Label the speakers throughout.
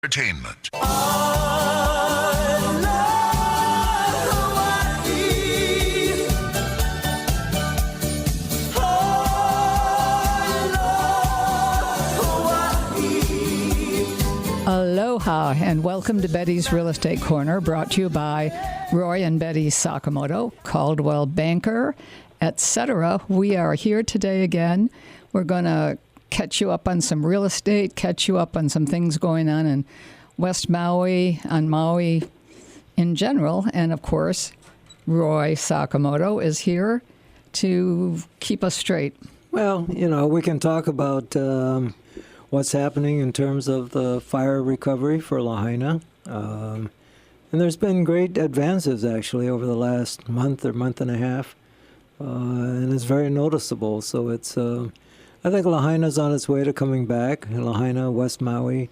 Speaker 1: Entertainment.
Speaker 2: Aloha and welcome to Betty's Real Estate Corner, brought to you by Roy and Betty Sakamoto, Caldwell Banker, etc. We are here today again. We're going to catch you up on some real estate, catch you up on some things going on in West Maui, on Maui in general. And of course, Roy Sakamoto is here to keep us straight.
Speaker 3: Well, we can talk about what's happening in terms of the fire recovery for Lahaina. And there's been great advances, actually, over the last month or month and a half. And it's very noticeable. So it's, I think Lahaina's on its way to coming back. Lahaina, West Maui.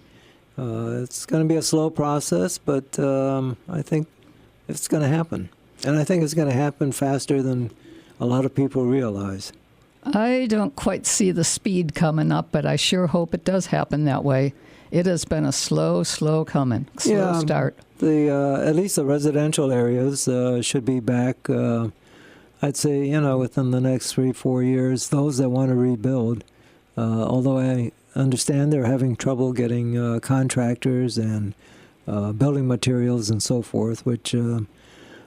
Speaker 3: It's going to be a slow process, but I think it's going to happen. And I think it's going to happen faster than a lot of people realize.
Speaker 2: I don't quite see the speed coming up, but I sure hope it does happen that way. It has been a slow start.
Speaker 3: At least the residential areas should be back, I'd say, within the next 3-4 years, those that want to rebuild. Although I understand they're having trouble getting contractors and building materials and so forth, which,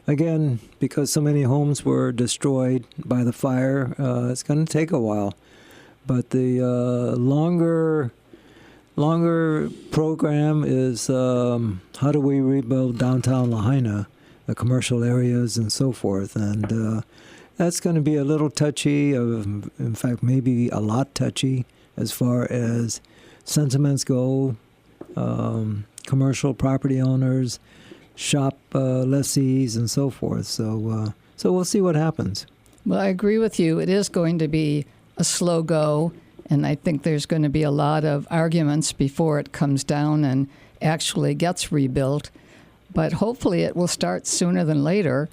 Speaker 3: again, because so many homes were destroyed by the fire, it's going to take a while. But the longer program is how do we rebuild downtown Lahaina, the commercial areas and so forth. And that's going to be a little touchy, in fact, maybe a lot touchy as far as sentiments go, commercial property owners, shop lessees, and so forth. So we'll see what happens.
Speaker 2: Well, I agree with you. It is going to be a slow go, and I think there's going to be a lot of arguments before it comes down and actually gets rebuilt. But hopefully it will start sooner than later.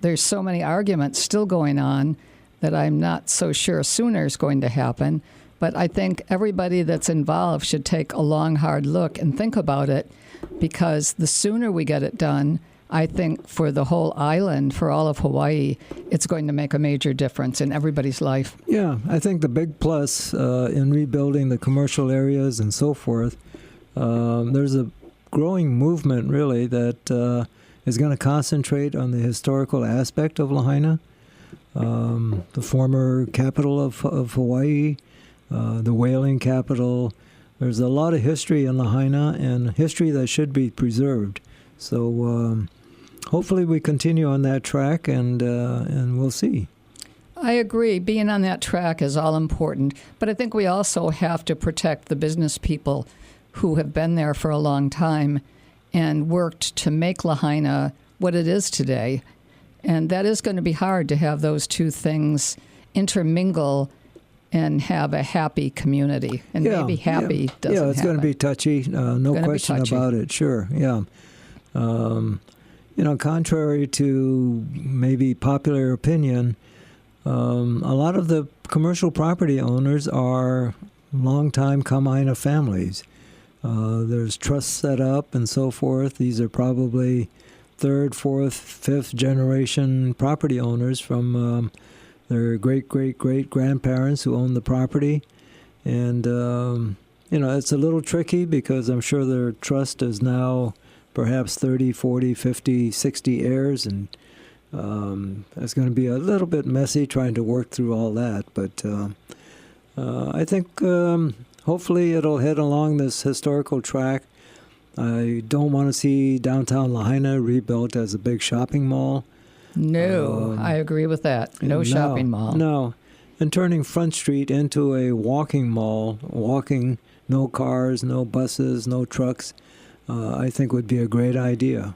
Speaker 2: There's so many arguments still going on that I'm not so sure sooner is going to happen. But I think everybody that's involved should take a long, hard look and think about it, because the sooner we get it done, I think for the whole island, for all of Hawaii, it's going to make a major difference in everybody's life.
Speaker 3: Yeah, I think the big plus in rebuilding the commercial areas and so forth, there's a growing movement, really, that is going to concentrate on the historical aspect of Lahaina, the former capital of Hawaii, the whaling capital. There's a lot of history in Lahaina, and history that should be preserved. So hopefully we continue on that track, and we'll see.
Speaker 2: I agree. Being on that track is all important. But I think we also have to protect the business people who have been there for a long time and worked to make Lahaina what it is today. And that is going to be hard, to have those two things intermingle and have a happy community. And maybe happy doesn't happen.
Speaker 3: Yeah, it's going to be touchy. No question about it. Sure, yeah. Contrary to maybe popular opinion, a lot of the commercial property owners are longtime Kama'aina families. There's trusts set up and so forth. These are probably 3rd, 4th, 5th generation property owners from their great-great-great-grandparents who own the property. And, it's a little tricky because I'm sure their trust is now perhaps 30, 40, 50, 60 heirs, and it's going to be a little bit messy trying to work through all that. But I think hopefully it'll head along this historical track. I don't want to see downtown Lahaina rebuilt as a big shopping mall.
Speaker 2: No, I agree with that. No shopping mall.
Speaker 3: No. And turning Front Street into a walking mall, no cars, no buses, no trucks, I think would be a great idea.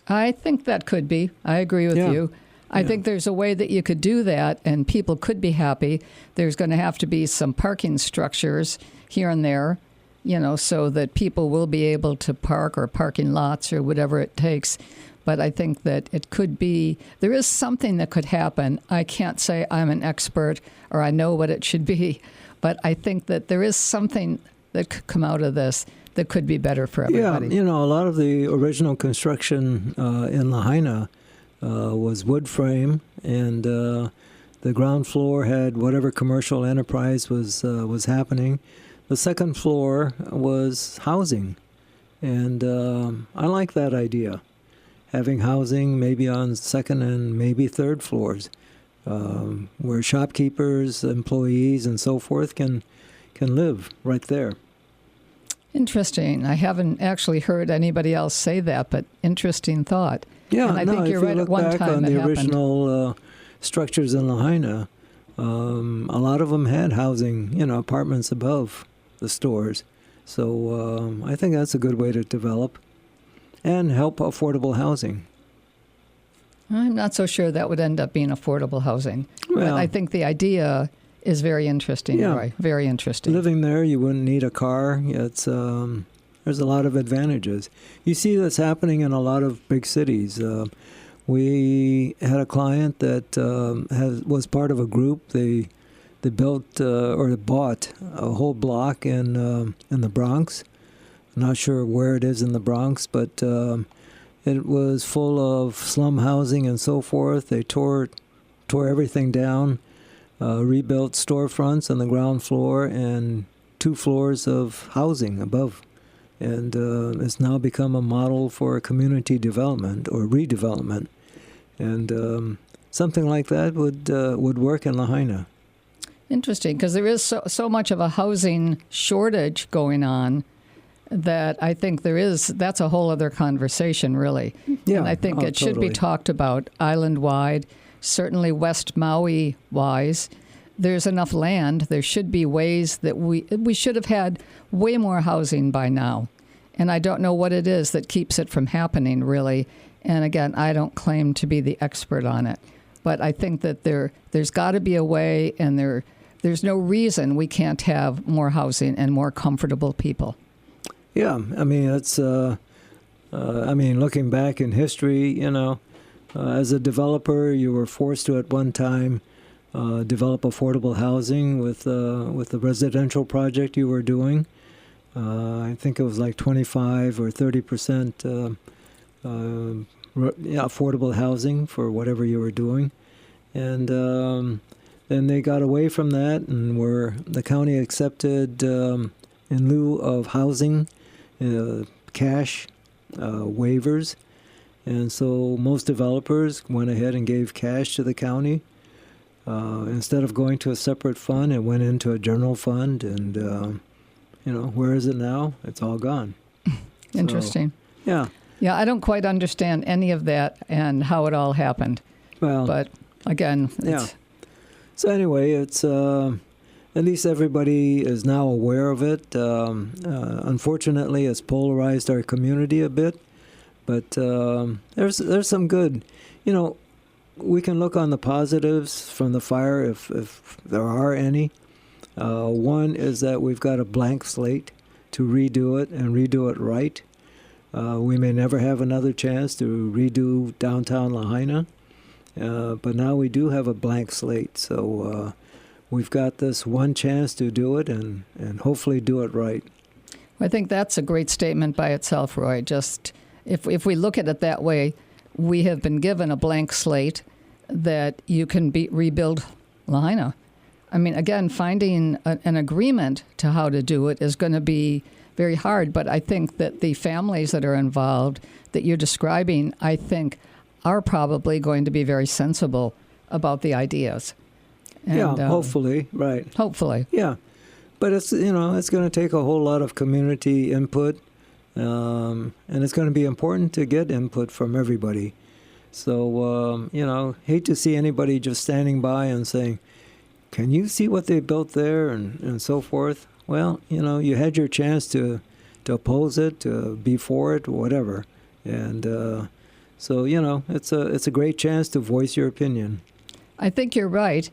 Speaker 2: I think that could be. I agree with you. I think there's a way that you could do that, and people could be happy. There's going to have to be some parking structures here and there, so that people will be able to park, or parking lots or whatever it takes. But I think that it could be, there is something that could happen. I can't say I'm an expert or I know what it should be, but I think that there is something that could come out of this that could be better for
Speaker 3: Yeah,
Speaker 2: everybody.
Speaker 3: you know, a lot of the original construction in Lahaina was wood frame, and the ground floor had whatever commercial enterprise was happening. The second floor was housing, and I like that idea, having housing maybe on second and maybe third floors, where shopkeepers, employees, and so forth can live right there.
Speaker 2: Interesting. I haven't actually heard anybody else say that, but interesting thought.
Speaker 3: Yeah,
Speaker 2: and I
Speaker 3: no,
Speaker 2: think you're
Speaker 3: if you
Speaker 2: right.
Speaker 3: look
Speaker 2: At one
Speaker 3: back
Speaker 2: time
Speaker 3: on
Speaker 2: it
Speaker 3: the
Speaker 2: happened.
Speaker 3: original structures in Lahaina, a lot of them had housing, you know, apartments above the stores. So I think that's a good way to develop and help affordable housing.
Speaker 2: I'm not so sure that would end up being affordable housing.
Speaker 3: Well,
Speaker 2: but I think the idea is very interesting,
Speaker 3: Yeah.
Speaker 2: Roy. Very interesting.
Speaker 3: living there, you wouldn't need a car. It's there's a lot of advantages. You see this happening in a lot of big cities. We had a client that was part of a group. They built or bought a whole block in the Bronx. I'm not sure where it is in the Bronx, but it was full of slum housing and so forth. They tore everything down, rebuilt storefronts on the ground floor and 2 floors of housing above. And it's now become a model for community development or redevelopment. And something like that would work in Lahaina.
Speaker 2: Interesting, because there is so much of a housing shortage going on that I think that's a whole other conversation, really.
Speaker 3: Yeah,
Speaker 2: And I think it should be
Speaker 3: totally.
Speaker 2: talked about island-wide, certainly West Maui-wise. There's enough land. There should be ways that we should have had way more housing by now. And I don't know what it is that keeps it from happening, really. And again, I don't claim to be the expert on it. But I think that there's got to be a way, and there's no reason we can't have more housing and more comfortable people.
Speaker 3: Yeah, I mean, it's. Looking back in history, you know, as a developer, you were forced to at one time develop affordable housing with the residential project you were doing. I think it was like 25 or 30% affordable housing for whatever you were doing, and then they got away from that, and the county accepted in lieu of housing cash waivers, and so most developers went ahead and gave cash to the county. Instead of going to a separate fund, it went into a general fund, and where is it now? It's all gone.
Speaker 2: Interesting.
Speaker 3: So, yeah.
Speaker 2: Yeah, I don't quite understand any of that and how it all happened.
Speaker 3: Well,
Speaker 2: but again,
Speaker 3: yeah. So anyway, it's at least everybody is now aware of it. Unfortunately, it's polarized our community a bit, but there's some good. You know, we can look on the positives from the fire if there are any. One is that we've got a blank slate to redo it and redo it right. We may never have another chance to redo downtown Lahaina, but now we do have a blank slate. So we've got this one chance to do it and hopefully do it right.
Speaker 2: I think that's a great statement by itself, Roy. Just if we look at it that way, we have been given a blank slate that you can rebuild Lahaina. I mean, again, finding an agreement to how to do it is going to be very hard, but I think that the families that are involved that you're describing, I think, are probably going to be very sensible about the ideas. And,
Speaker 3: hopefully, right.
Speaker 2: Hopefully.
Speaker 3: Yeah, but it's going to take a whole lot of community input, and it's going to be important to get input from everybody. So, hate to see anybody just standing by and saying, can you see what they built there and so forth? Well, you had your chance to oppose it, to be for it, whatever. And so, it's a great chance to voice your opinion.
Speaker 2: I think you're right.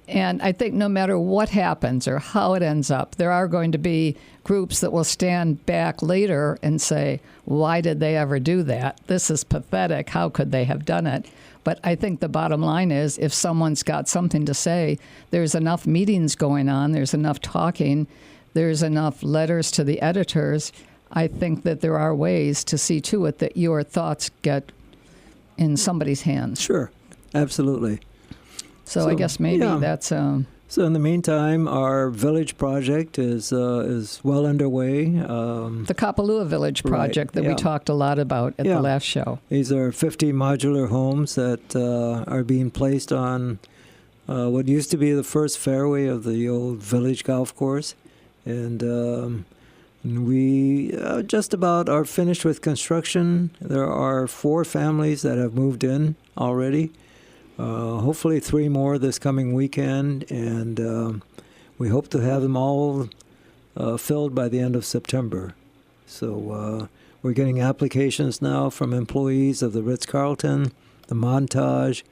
Speaker 2: And I think no matter what happens or how it ends up, there are going to be groups that will stand back later and say, why did they ever do that? This is pathetic. How could they have done it? But I think the bottom line is if someone's got something to say, there's enough meetings going on, there's enough talking, there's enough letters to the editors. I think that there are ways to see to it that your thoughts get in somebody's hands.
Speaker 3: Sure, absolutely.
Speaker 2: So I guess maybe that's...
Speaker 3: So in the meantime, our village project is well underway.
Speaker 2: the Kapalua Village project that we talked a lot about at the last show.
Speaker 3: These are 50 modular homes that are being placed on what used to be the first fairway of the old village golf course. And we just about are finished with construction. There are 4 families that have moved in already. Hopefully 3 more this coming weekend, and we hope to have them all filled by the end of September. So we're getting applications now from employees of the Ritz-Carlton, the Montage,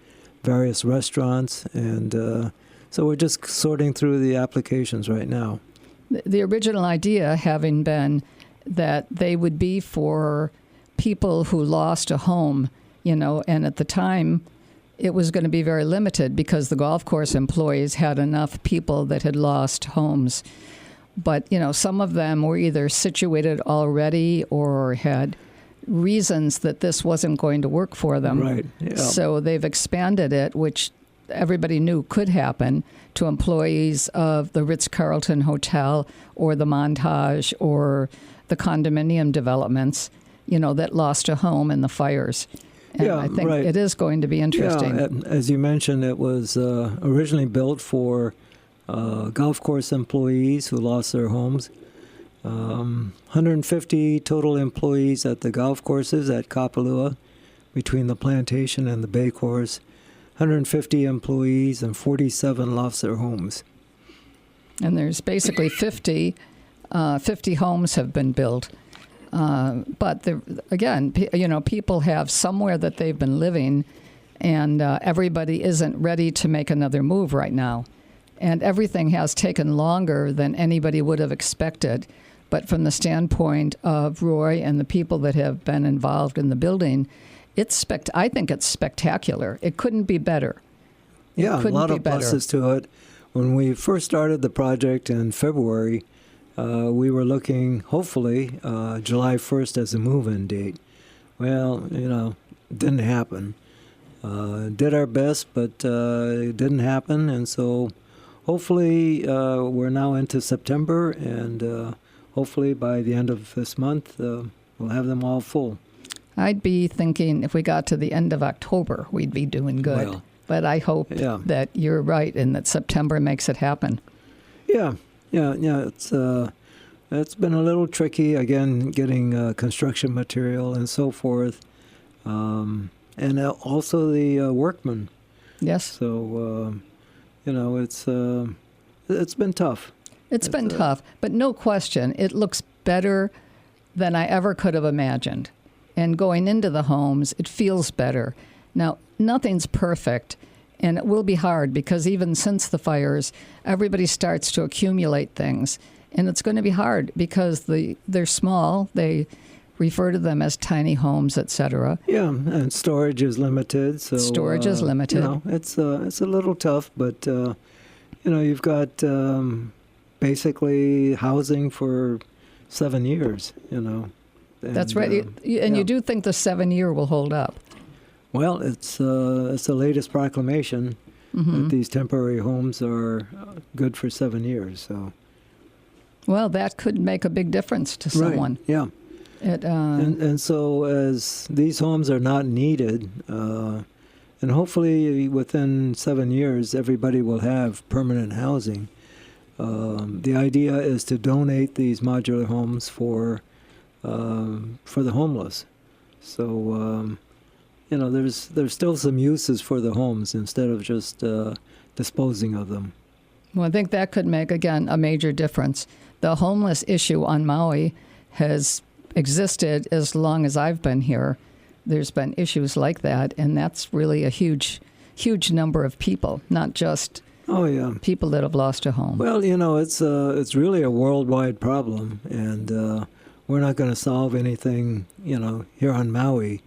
Speaker 3: various restaurants, and so we're just sorting through the applications right now.
Speaker 2: The original idea having been that they would be for people who lost a home, and at the time it was going to be very limited because the golf course employees had enough people that had lost homes. But, some of them were either situated already or had reasons that this wasn't going to work for them.
Speaker 3: Right. Yeah.
Speaker 2: So they've expanded it, which everybody knew could happen, to employees of the Ritz-Carlton Hotel or the Montage or the condominium developments, that lost a home in the fires. And I think it is going to be interesting.
Speaker 3: Yeah, as you mentioned, it was originally built for golf course employees who lost their homes. 150 total employees at the golf courses at Kapalua, between the plantation and the bay course. 150 employees and 47 lost their homes.
Speaker 2: And there's basically 50 homes have been built. But again, people have somewhere that they've been living, and everybody isn't ready to make another move right now. And everything has taken longer than anybody would have expected. But from the standpoint of Roy and the people that have been involved in the building, I think it's spectacular. It couldn't be better.
Speaker 3: A lot of pluses to it. When we first started the project in February, we were looking, hopefully, July 1st as a move-in date. Well, it didn't happen. Did our best, but it didn't happen. And so hopefully we're now into September, and hopefully by the end of this month, we'll have them all full.
Speaker 2: I'd be thinking if we got to the end of October, we'd be doing good. Well, but I hope that you're right and that September makes it happen. Yeah.
Speaker 3: It's been a little tricky, again, getting construction material and so forth, and also the workmen.
Speaker 2: Yes.
Speaker 3: So, it's been tough.
Speaker 2: It's been tough, but no question, it looks better than I ever could have imagined. And going into the homes, it feels better. Now, nothing's perfect, and it will be hard because even since the fires, everybody starts to accumulate things. And it's going to be hard because they're small. They refer to them as tiny homes, etc.
Speaker 3: Yeah, and storage is limited. So
Speaker 2: storage is limited.
Speaker 3: It's a little tough, but you've got basically housing for 7 years.
Speaker 2: That's right. You do think the 7-year will hold up?
Speaker 3: Well, it's the latest proclamation that these temporary homes are good for 7 years. So,
Speaker 2: well, that could make a big difference to someone.
Speaker 3: Right. Yeah. And so, as these homes are not needed, and hopefully within 7 years, everybody will have permanent housing. The idea is to donate these modular homes for the homeless. So, there's still some uses for the homes instead of just disposing of them.
Speaker 2: Well, I think that could make, again, a major difference. The homeless issue on Maui has existed as long as I've been here. There's been issues like that, and that's really a huge number of people, not just people that have lost a home.
Speaker 3: Well, it's really a worldwide problem, and we're not going to solve anything, here on Maui.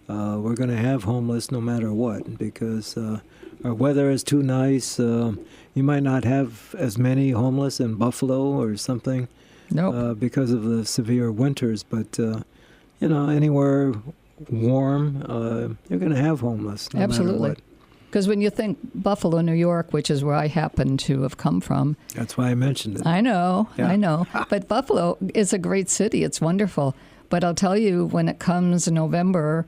Speaker 3: We're going to have homeless no matter what because our weather is too nice. You might not have as many homeless in Buffalo or something.
Speaker 2: Nope.
Speaker 3: because of the severe winters. But, anywhere warm, you're going to have homeless. No
Speaker 2: Absolutely.
Speaker 3: Matter what.
Speaker 2: Because when you think Buffalo, New York, which is where I happen to have come from.
Speaker 3: That's why I mentioned it.
Speaker 2: I know.
Speaker 3: Yeah.
Speaker 2: But Buffalo is a great city. It's wonderful. But I'll tell you, when it comes November,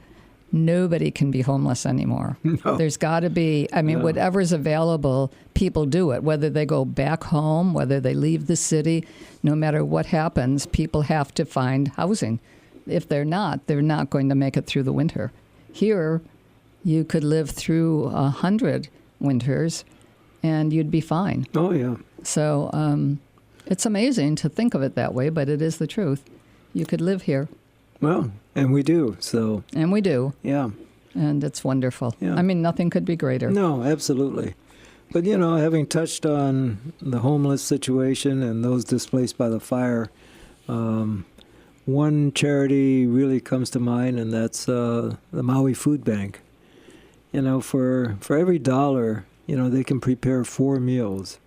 Speaker 2: nobody can be homeless anymore.
Speaker 3: No.
Speaker 2: There's got to be, whatever's available, people do it. Whether they go back home, whether they leave the city, no matter what happens, people have to find housing. If they're not going to make it through the winter. Here, you could live through 100 winters and you'd be fine.
Speaker 3: Oh, yeah.
Speaker 2: So it's amazing to think of it that way, but it is the truth. You could live here.
Speaker 3: Well, and we do. So.
Speaker 2: And we do.
Speaker 3: Yeah.
Speaker 2: And it's wonderful.
Speaker 3: Yeah.
Speaker 2: Nothing could be greater.
Speaker 3: No, absolutely. But, having touched on the homeless situation and those displaced by the fire, one charity really comes to mind, and that's the Maui Food Bank. For every $1, they can prepare 4 meals.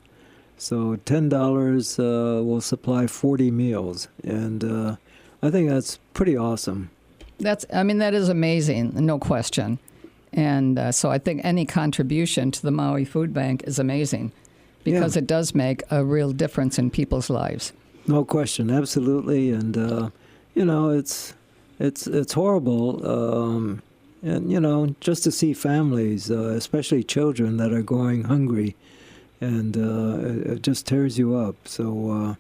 Speaker 3: So $10 will supply 40 meals. And I think that's pretty awesome.
Speaker 2: That is amazing, no question. And so I think any contribution to the Maui Food Bank is amazing because it does make a real difference in people's lives.
Speaker 3: No question, absolutely. And, it's horrible. And, just to see families, especially children that are going hungry, and it just tears you up. So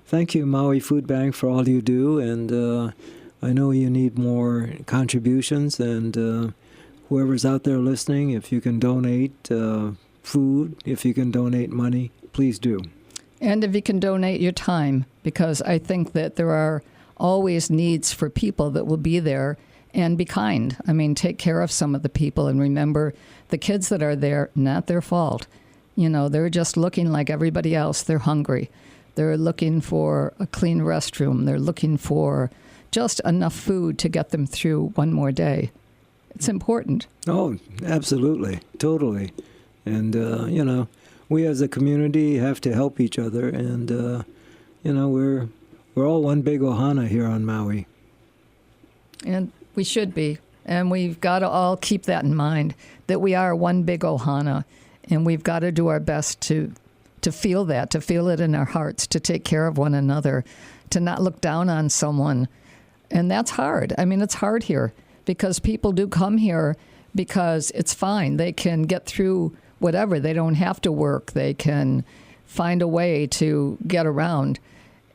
Speaker 3: thank you, Maui Food Bank, for all you do. And I know you need more contributions. And whoever's out there listening, if you can donate food, if you can donate money, please do.
Speaker 2: And if you can donate your time, because I think that there are always needs for people that will be there. And be kind. Take care of some of the people and remember the kids that are there, not their fault. They're just looking like everybody else. They're hungry. They're looking for a clean restroom. They're looking for just enough food to get them through one more day. It's important.
Speaker 3: Oh, absolutely. Totally. And, we as a community have to help each other. And, we're all one big ohana here on Maui.
Speaker 2: And we should be. And we've got to all keep that in mind, that we are one big ohana. And we've got to do our best to feel that, to feel it in our hearts, to take care of one another, to not look down on someone. And that's hard. It's hard here because people do come here because it's fine. They can get through whatever. They don't have to work. They can find a way to get around.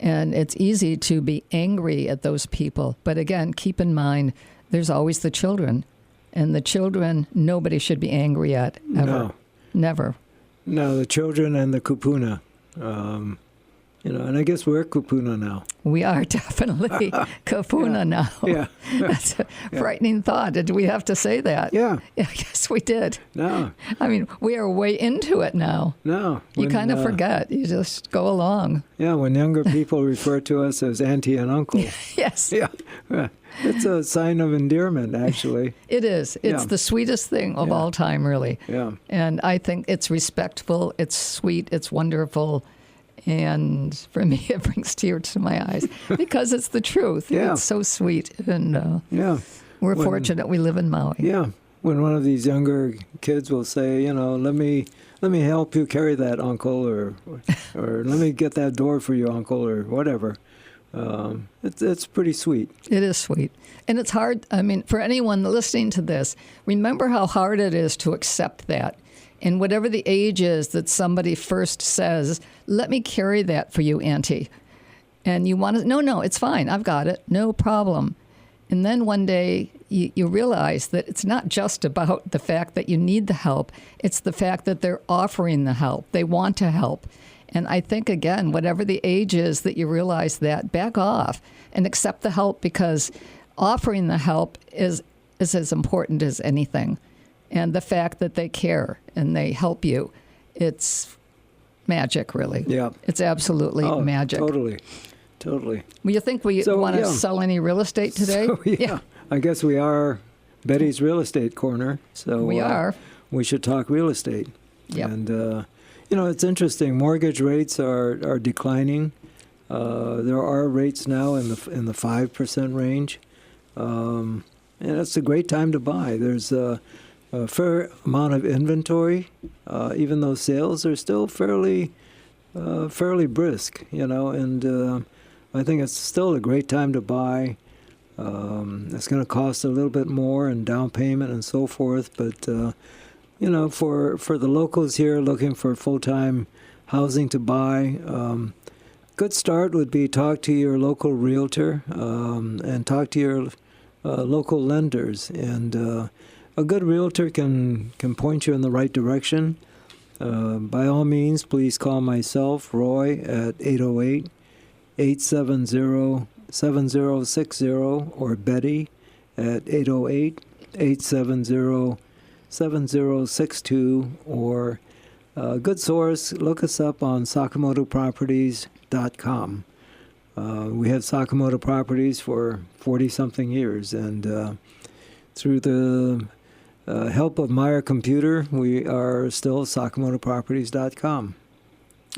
Speaker 2: And it's easy to be angry at those people. But again, keep in mind, there's always the children. And the children, nobody should be angry at, ever.
Speaker 3: No.
Speaker 2: Never.
Speaker 3: No, the children and the kupuna. And I guess we're kupuna now.
Speaker 2: We are definitely kapuna now.
Speaker 3: Yeah.
Speaker 2: That's a frightening thought. Did we have to say that?
Speaker 3: Yeah.
Speaker 2: Yes, we did.
Speaker 3: No.
Speaker 2: We are way into it now.
Speaker 3: No.
Speaker 2: You kind of forget. You just go along.
Speaker 3: Yeah, when younger people refer to us as auntie and uncle.
Speaker 2: Yes.
Speaker 3: Yeah. It's a sign of endearment, actually.
Speaker 2: It is. It's the sweetest thing of all time, really.
Speaker 3: Yeah.
Speaker 2: And I think it's respectful, it's sweet, it's wonderful. And for me, it brings tears to my eyes because it's the truth.
Speaker 3: Yeah.
Speaker 2: It's so sweet. And we're fortunate we live in Maui.
Speaker 3: Yeah. When one of these younger kids will say, let me help you carry that, uncle, or let me get that door for you, uncle, or whatever. It's pretty sweet.
Speaker 2: It is sweet. And it's hard. For anyone listening to this, remember how hard it is to accept that. And whatever the age is that somebody first says, let me carry that for you, Auntie. And you want to, no, it's fine. I've got it. No problem. And then one day you realize that it's not just about the fact that you need the help. It's the fact that they're offering the help. They want to help. And I think, again, whatever the age is that you realize that, back off and accept the help, because offering the help is as important as anything. And the fact that they care and they help you, it's magic, really.
Speaker 3: Yeah.
Speaker 2: It's absolutely magic.
Speaker 3: Totally.
Speaker 2: Well, you think we want to sell any real estate today?
Speaker 3: So, yeah. I guess we are Betty's Real Estate Corner. So
Speaker 2: we are.
Speaker 3: We should talk real estate.
Speaker 2: Yep.
Speaker 3: And, it's interesting. Mortgage rates are declining. There are rates now in the 5% range, and it's a great time to buy. There's a fair amount of inventory, even though sales are still fairly brisk, and I think it's still a great time to buy. It's going to cost a little bit more in down payment and so forth, but for the locals here looking for full-time housing to buy, good start would be talk to your local realtor and talk to your local lenders, and a good realtor can point you in the right direction. By all means, please call myself, Roy, at 808-870-7060, or Betty at 808-870-7062, or good source, look us up on SakamotoProperties.com. We have Sakamoto Properties for 40-something years, and through the help of Meyer Computer, we are still SakamotoProperties.com.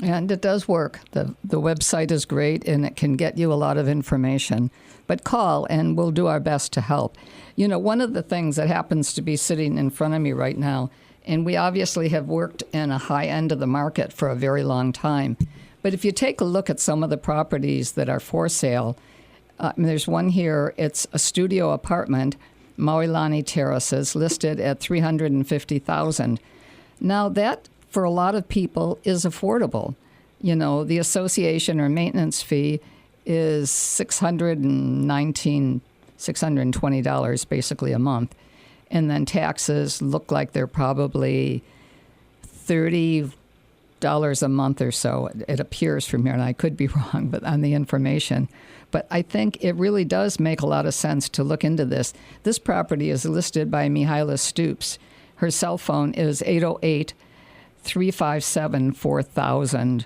Speaker 2: And it does work. The website is great, and it can get you a lot of information. But call, and we'll do our best to help. One of the things that happens to be sitting in front of me right now, and we obviously have worked in a high end of the market for a very long time, but if you take a look at some of the properties that are for sale, there's one here. It's a studio apartment, Maui Terraces, listed at $350,000. Now that, for a lot of people, is affordable. The association or maintenance fee is $620 basically a month. And then taxes look like they're probably $30 a month or so. It appears from here, and I could be wrong, but on the information. But I think it really does make a lot of sense to look into this. This property is listed by Mihaela Stoops. Her cell phone is 808-357-4000.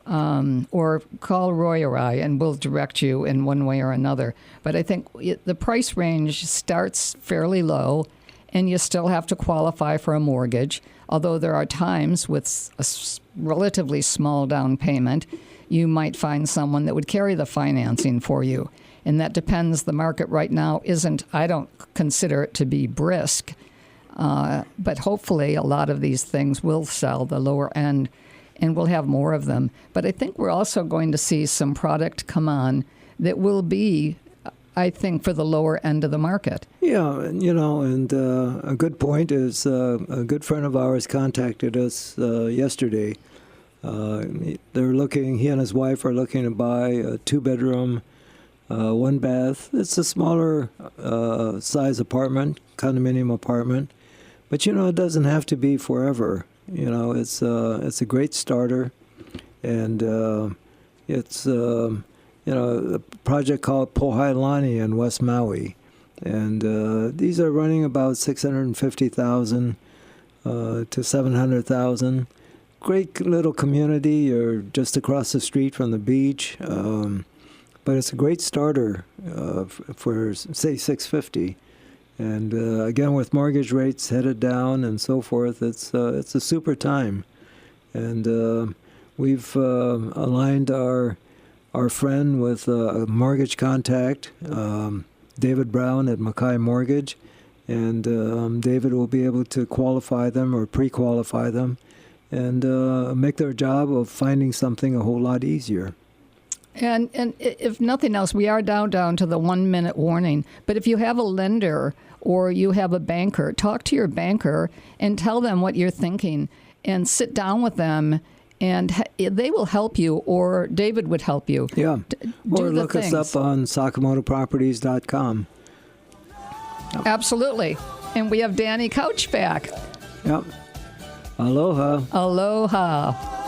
Speaker 2: Or call Roy or I, and we'll direct you in one way or another. But I think the price range starts fairly low, and you still have to qualify for a mortgage, although there are times with a relatively small down payment, you might find someone that would carry the financing for you. And that depends. The market right now I don't consider it to be brisk, but hopefully a lot of these things will sell the lower end, and we'll have more of them. But I think we're also going to see some product come on that will be, I think, for the lower end of the market.
Speaker 3: Yeah, and a good point is a good friend of ours contacted us yesterday. He and his wife are looking to buy a 2-bedroom, 1-bath. It's a smaller size apartment, condominium apartment. But, it doesn't have to be forever. It's a great starter, and it's a project called Pohailani in West Maui, and these are running about $650,000 to $700,000. Great little community. You're just across the street from the beach, but it's a great starter for say $650,000. And again, with mortgage rates headed down and so forth, it's a super time. And we've aligned our friend with a mortgage contact, David Brown at Mackay Mortgage, and David will be able to qualify them or pre-qualify them and make their job of finding something a whole lot easier.
Speaker 2: And if nothing else, we are down to the 1-minute warning. But if you have a lender or you have a banker, talk to your banker and tell them what you're thinking, and sit down with them, and they will help you, or David would help you.
Speaker 3: Yeah, or look us up on SakamotoProperties.com. Yep.
Speaker 2: Absolutely. And we have Danny Couch back.
Speaker 3: Yep. Aloha.
Speaker 2: Aloha.